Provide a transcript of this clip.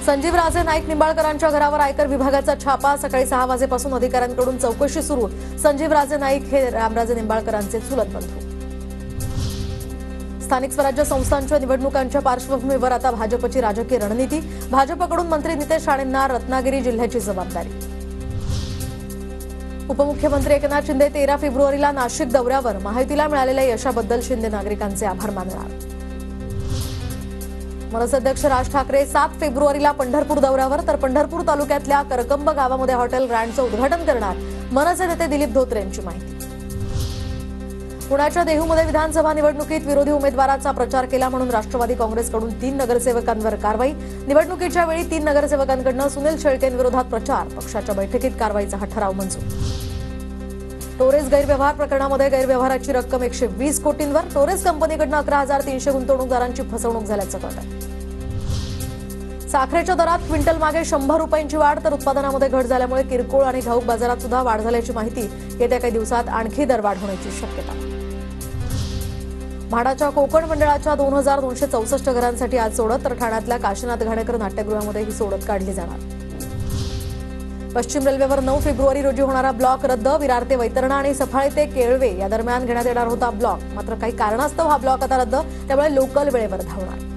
संजीव राजे नाईक निंबाळकरांच्या घरावर आयकर विभागाचा छापा। सकाळी 6 वाजेपासून अधिकाऱ्यांकडून चौकशी सुरू। संजीव राजे नाईक हे रामराजे निंबाळकरांचे चुलत बंधू। स्थानिक स्वराज्य संस्थांच्या निवडणुकांच्या पार्श्वभूमीवर आता भाजपची राजकीय रणनीती। भाजपकडून मंत्री नितेश राणेंना रत्नागिरी जिल्ह्याची जबाबदारी। उपमुख्यमंत्री एकनाथ शिंदे 13 फेब्रुवारीला नाशिक दौऱ्यावर। महायुतीला मिळालेल्या यशाबद्दल शिंदे नागरिकांचे आभार मानणार। मनसे अध्यक्ष राज ठाकरे 7 फेब्रुवारीला पंढरपूर दौऱ्यावर, तर पंढरपूर तालुक्यातल्या करकंब गावामध्ये हॉटेल ग्रँडचं उद्घाटन करणार। मनसे नेते दिलीप धोत्रे यांची माहिती। पुण्याच्या देहूमध्ये विधानसभा निवडणुकीत विरोधी उमेदवाराचा प्रचार केला म्हणून राष्ट्रवादी काँग्रेसकडून 3 नगरसेवकांवर कारवाई। निवडणुकीच्या वेळी 3 नगरसेवकांकडून सुनील शेळकेंविरोधात प्रचार। पक्षाच्या बैठकीत कारवाईचा हा ठराव मंजूर। टोरेस गैरव्यवहार प्रकरणामध्ये गैरव्यवहाराची रक्कम 120 कोटींवर। टोरेस कंपनीकडून 11,300 गुंतवणूकदारांची फसवणूक झाल्याचं कळतंय। साखरेच्या दरात क्विंटल मागे 100 रुपयांची वाढ, तर उत्पादनामध्ये घट झाल्यामुळे किरकोळ आणि घाऊक बाजारात सुद्धा वाढ झाल्याची माहिती। येत्या काही दिवसात आणखी दरवाढ होण्याची शक्यता। म्हाडाच्या कोकण मंडळाच्या 2264 घरांसाठी आज सोडत, तर ठाण्यातल्या काशीनाथ घाणेकर नाट्यगृहामध्ये ही सोडत काढली जाणार। पश्चिम रेल्वेवर 9 फेब्रुवारी रोजी होणारा ब्लॉक रद्द। विरार ते वैतरणा आणि सफाळे ते केळवे या दरम्यान घेण्यात येणार होता ब्लॉक, मात्र काही कारणास्तव हा ब्लॉक आता रद्द, त्यामुळे लोकल वेळेवर धावणार।